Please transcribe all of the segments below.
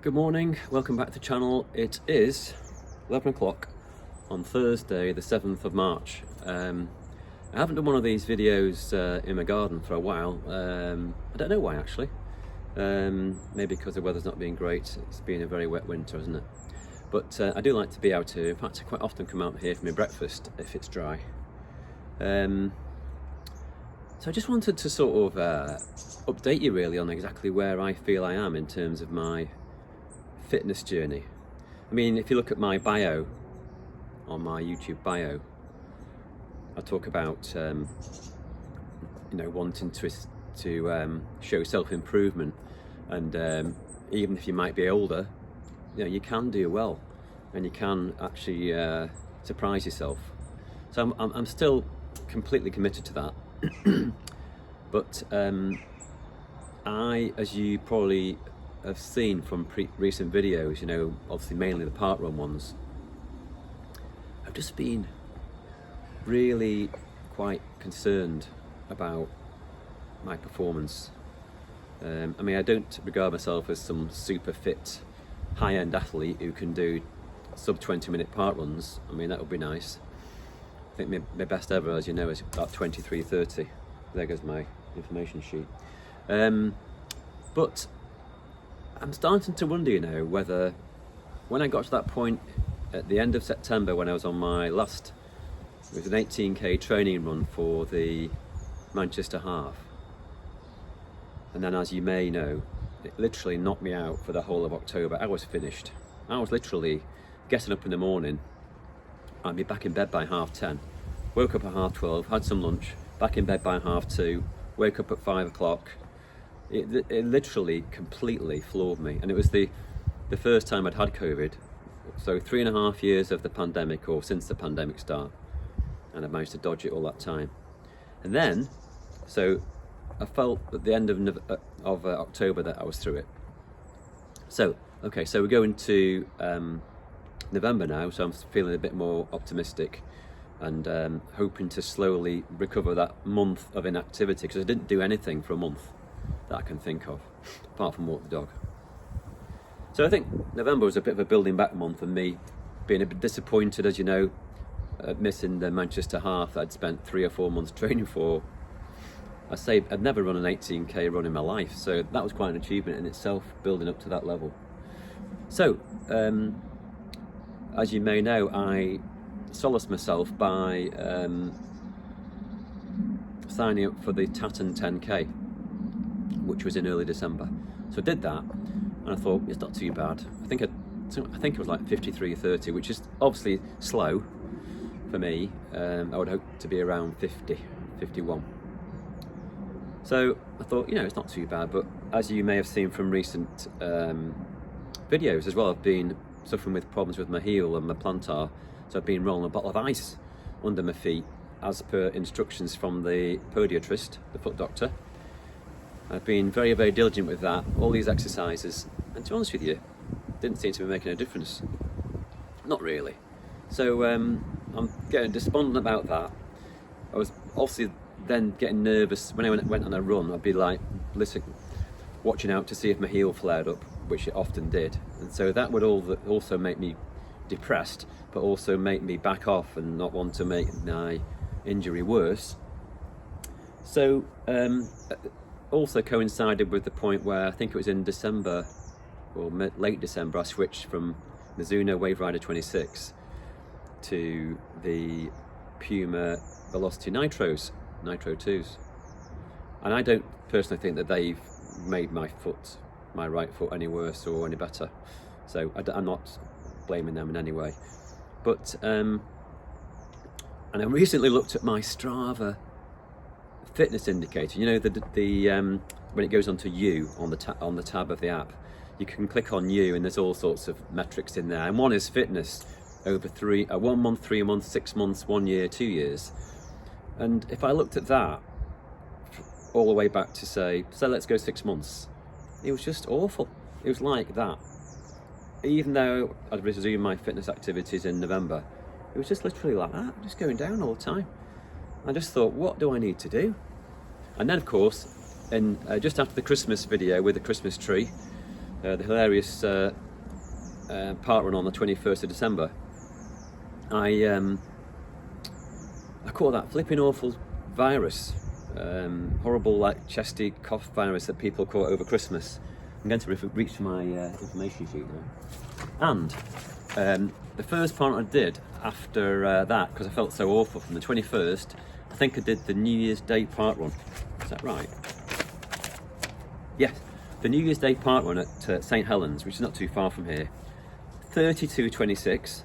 Good morning, welcome back to the channel. It is 11 o'clock on Thursday the 7th of March. I haven't done one of these videos in my garden for a while. I don't know why actually. Maybe because the weather's not been great. It's been a very wet winter, hasn't it? But I do like to be out here. In fact, I quite often come out here for my breakfast if it's dry. So I just wanted to sort of update you really on exactly where I feel I am in terms of my fitness journey. I mean, if you look at my bio, on my YouTube bio, I talk about wanting to show self-improvement, and even if you might be older, you can do well, and you can actually surprise yourself. So I'm still completely committed to that. But as you probably have seen from recent videos, obviously mainly the parkrun ones, I've just been really quite concerned about my performance. I mean, I don't regard myself as some super fit, high-end athlete who can do sub 20-minute parkruns. I mean, that would be nice. I think my best ever, as you know, is about 23:30. There goes my information sheet. But I'm starting to wonder, whether when I got to that point at the end of September, when I was on my last, it was an 18k training run for the Manchester Half, and then, as you may know, it literally knocked me out for the whole of October. I was finished. I was literally getting up in the morning, I'd be back in bed by 10:30, woke up at 12:30, had some lunch, back in bed by 2:30, wake up at 5 o'clock. It literally completely floored me, and it was the first time I'd had COVID. So 3.5 years of the pandemic, or since the pandemic started, and I managed to dodge it all that time. And then, so I felt at the end of October that I was through it. So okay, so we're going to November now, so I'm feeling a bit more optimistic, and hoping to slowly recover that month of inactivity, because I didn't do anything for a month that I can think of, apart from walk the dog. So I think November was a bit of a building back month, and me being a bit disappointed, as you know, missing the Manchester Half that I'd spent 3 or 4 months training for. I say I'd never run an 18k run in my life, so that was quite an achievement in itself, building up to that level. So as you may know, I solaced myself by signing up for the Tatton 10k, which was in early December. So I did that, and I thought, it's not too bad. I think it was like 53:30, which is obviously slow for me. I would hope to be around 50, 51. So I thought, it's not too bad. But as you may have seen from recent videos as well, I've been suffering with problems with my heel and my plantar. So I've been rolling a bottle of ice under my feet, as per instructions from the podiatrist, the foot doctor. I've been very, very diligent with that, all these exercises, and to be honest with you, didn't seem to be making a difference. Not really. So I'm getting despondent about that. I was obviously then getting nervous when I went on a run. I'd be like, watching out to see if my heel flared up, which it often did, and so that would also make me depressed, but also make me back off and not want to make my injury worse. So also coincided with the point where I think it was in December or late December, I switched from Mizuno Wave Rider 26 to the Puma Velocity Nitro 2s, and I don't personally think that they've made my right foot any worse or any better, so I'm not blaming them in any way. But and I recently looked at my Strava fitness indicator. The when it goes onto you on the tab of the app, you can click on you, and there's all sorts of metrics in there, and one is fitness over 1 month, 3 months, 6 months, 1 year, 2 years. And if I looked at that all the way back to so let's go 6 months, it was just awful. It was like that. Even though I'd resumed my fitness activities in November, it was just literally like that, just going down all the time. I just thought, what do I need to do? And then, of course, just after the Christmas video with the Christmas tree, the hilarious park run on the 21st of December, I caught that flipping awful virus, horrible like chesty cough virus that people caught over Christmas. I'm going to reach for my information sheet now. And the first part I did after that, because I felt so awful, from the 21st, I think I did the New Year's Day park run. Is that right? Yes, the New Year's Day park run at St Helens, which is not too far from here. 32.26.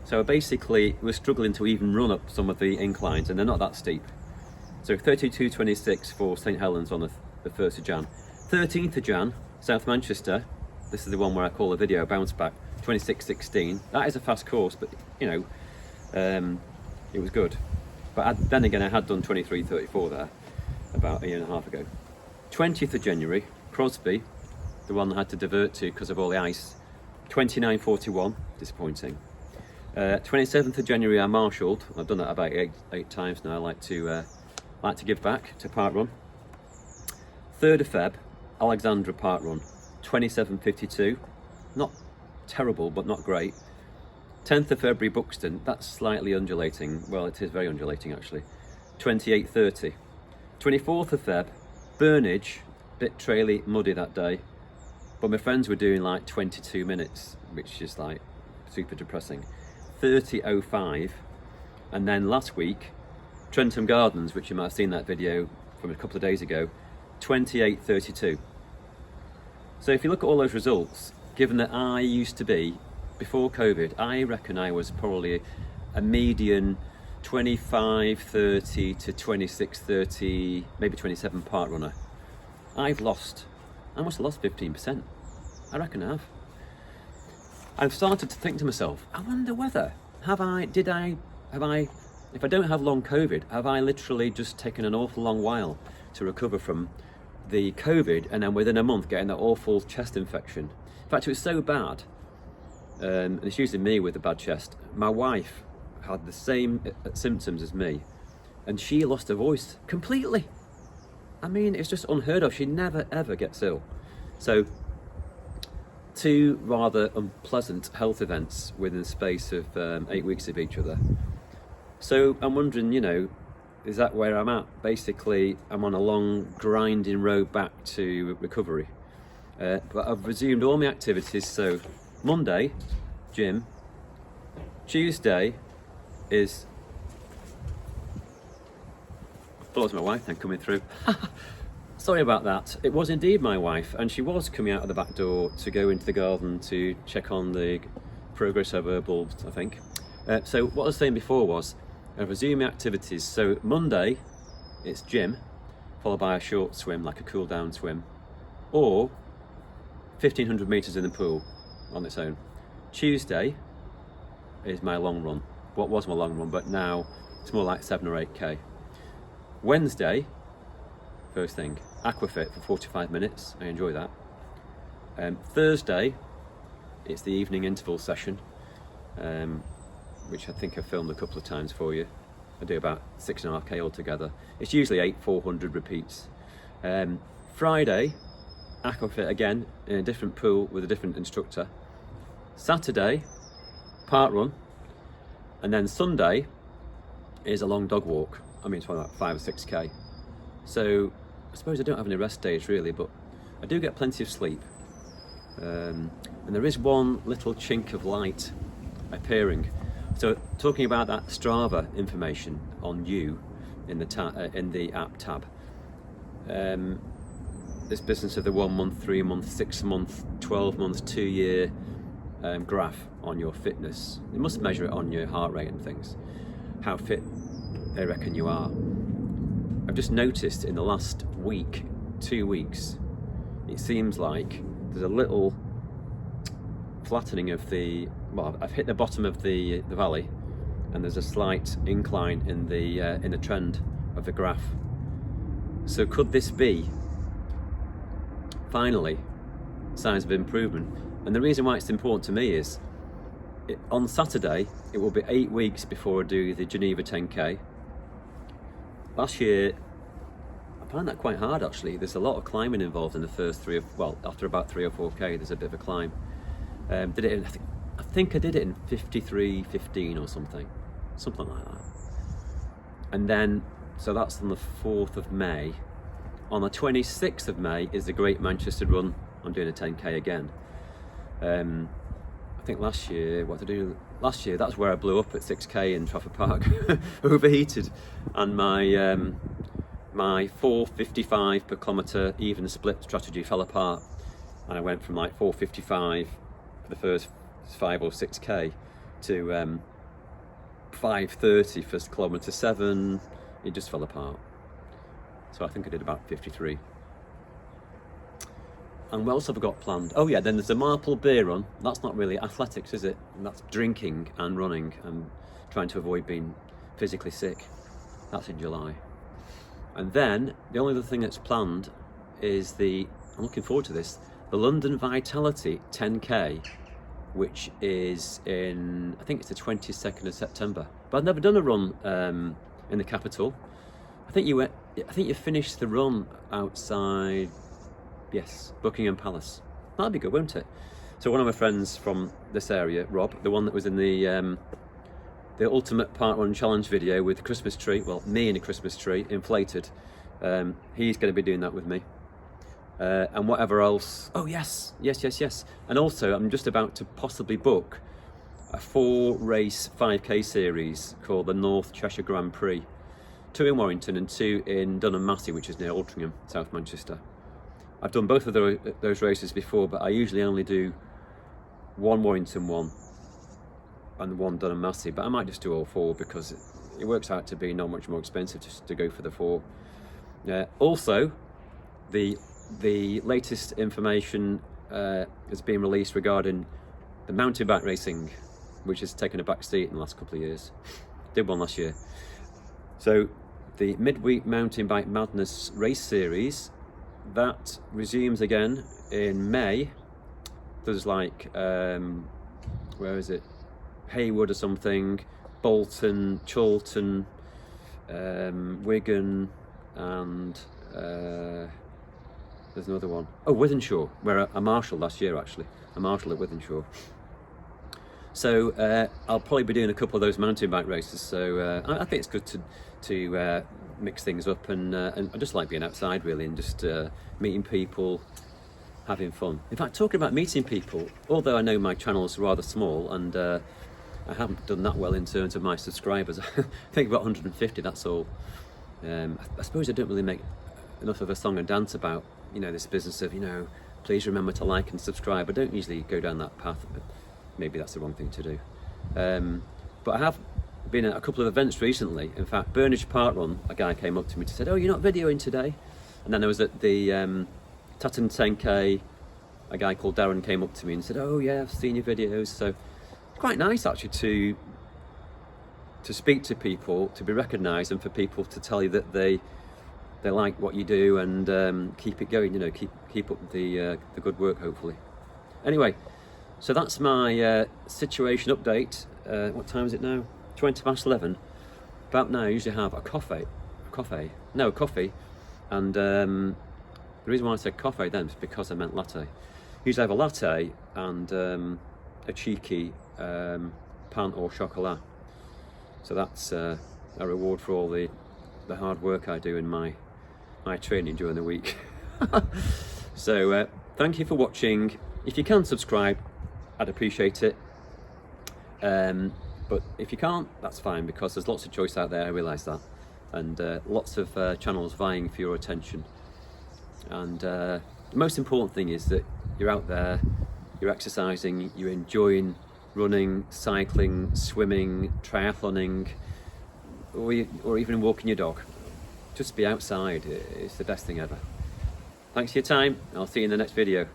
So I basically was struggling to even run up some of the inclines, and they're not that steep. So 32.26 for St Helens on the 1st of Jan. 13th of Jan, South Manchester. This is the one where I call the video bounce back. 26.16. That is a fast course, but you know, it was good. But then again, I had done 23.34 there about a year and a half ago. 20th of January, Crosby, the one I had to divert to because of all the ice. 29.41, disappointing. 27th of January, I marshalled. I've done that about eight times now. I like to give back to park run. 3rd of Feb, Alexandra park run. 27.52. Not terrible, but not great. 10th of February, Buxton. That's slightly undulating. Well, it is very undulating actually. 28.30. 24th of Feb, Burnage. Bit traily, muddy that day. But my friends were doing like 22 minutes, which is like super depressing. 30.05. And then last week, Trentham Gardens, which you might have seen that video from a couple of days ago, 28.32. So if you look at all those results, given that I used to be, before COVID, I reckon I was probably a median 25.30 to 26.30, maybe 27 park runner. I must have lost 15%. I reckon I have. I've started to think to myself, I wonder whether, if I don't have long COVID, have I literally just taken an awful long while to recover from the COVID, and then within a month getting that awful chest infection? In fact, it was so bad, and it's usually me with a bad chest. My wife had the same symptoms as me, and she lost her voice completely. I mean, it's just unheard of. She never ever gets ill. So, two rather unpleasant health events within the space of 8 weeks of each other. So I'm wondering, you know, is that where I'm at? Basically, I'm on a long grinding road back to recovery. But I've resumed all my activities. So Monday, gym. Tuesday is... I thought it was my wife then coming through. Sorry about that. It was indeed my wife, and she was coming out of the back door to go into the garden to check on the progress of her bulbs, I think. So what I was saying before was, I've resumed my activities. So Monday, it's gym, followed by a short swim, like a cool down swim, or 1,500 metres in the pool on its own. Tuesday is my long run. What was my long run, but now it's more like 7 or 8k. Wednesday, first thing, aquafit for 45 minutes. I enjoy that. Thursday, it's the evening interval session, which I think I've filmed a couple of times for you. I do about 6.5k altogether. It's usually 400 repeats. Friday, aquafit again in a different pool with a different instructor. Saturday, park run, and then Sunday is a long dog walk. I mean, it's like 5 or 6k. So I suppose I don't have any rest days really, but I do get plenty of sleep. And there is one little chink of light appearing. So talking about that Strava information on you in the app tab, this business of the 1 month, 3 month, 6 month, 12 month, 2 year graph on your fitness. You must measure it on your heart rate and things, how fit they reckon you are. I've just noticed in the last week, 2 weeks, it seems like there's a little flattening of I've hit the bottom of the valley, and there's a slight incline in the trend of the graph. So could this be finally signs of improvement? And the reason why it's important to me is on Saturday it will be 8 weeks before I do the Geneva 10k. Last year, find that quite hard actually. There's a lot of climbing involved in the first after about 3 or 4k, there's a bit of a climb. Did it in, I think I did it in 53:15 or something like that. And then, so that's on the 4th of May. On the 26th of May is the Great Manchester Run. I'm doing a 10k again. I think last year, what did I do? Last year, that's where I blew up at 6k in Trafford Park, overheated, and my 4:55 per kilometre even split strategy fell apart, and I went from like 4:55 for the first 5 or 6k to 5:30 for kilometre 7. It just fell apart. So I think I did about 53. And what else have I got planned? Oh yeah, then there's the Marple Beer Run. That's not really athletics, is it? And that's drinking and running and trying to avoid being physically sick. That's in July. And then the only other thing that's planned is I'm looking forward to this, the London Vitality 10k, which is in, I think it's the 22nd of September. But I've never done a run in the capital. I think you finished the run outside, yes, Buckingham Palace. That'd be good, wouldn't it? So one of my friends from this area, Rob, the one that was in the Ultimate Part 1 Challenge video with the Christmas tree, well, me in a Christmas tree, inflated, he's going to be doing that with me. And whatever else, oh yes. And also, I'm just about to possibly book a 4-race 5k series called the North Cheshire Grand Prix. 2 in Warrington and 2 in Dunham Massey, which is near Altrincham, South Manchester. I've done both of those races before, but I usually only do 1 Warrington one and 1 Dunham Massey, but I might just do all 4 because it works out to be not much more expensive just to go for the 4. Also, the latest information has been released regarding the mountain bike racing, which has taken a back seat in the last couple of years. Did one last year. So the Midweek Mountain Bike Madness race series, that resumes again in May. There's like, where is it? Haywood or something, Bolton, Chorlton, Wigan, and there's another one. Oh, Wythenshawe, where I marshalled last year actually. I marshalled at Wythenshawe. So I'll probably be doing a couple of those mountain bike races. So I think it's good to mix things up, and I just like being outside really, and just meeting people, having fun. In fact, talking about meeting people, although I know my channel is rather small and I haven't done that well in terms of my subscribers. I think about 150, that's all. I suppose I don't really make enough of a song and dance about, you know, this business of, you know, please remember to like and subscribe. I don't usually go down that path, but maybe that's the wrong thing to do. But I have been at a couple of events recently. In fact, Burnage Park Run, a guy came up to me and said, "Oh, you're not videoing today?" And then I was at the Tatton 10k, a guy called Darren came up to me and said, "Oh yeah, I've seen your videos." So it's quite nice actually to speak to people, to be recognised, and for people to tell you that they like what you do, and keep it going, you know, keep up the good work, hopefully. Anyway, so that's my situation update. What time is it now? 11:20. About now I usually have a coffee, and the reason why I said coffee then is because I meant latte. Usually I have a latte and a cheeky pain au chocolat. So that's a reward for all the hard work I do in my training during the week. So thank you for watching. If you can subscribe, I'd appreciate it. But if you can't, that's fine, because there's lots of choice out there, I realise that. And lots of channels vying for your attention. And the most important thing is that you're out there, you're exercising, you're enjoying running, cycling, swimming, triathloning, or even walking your dog. Just be outside, it's the best thing ever. Thanks for your time, I'll see you in the next video.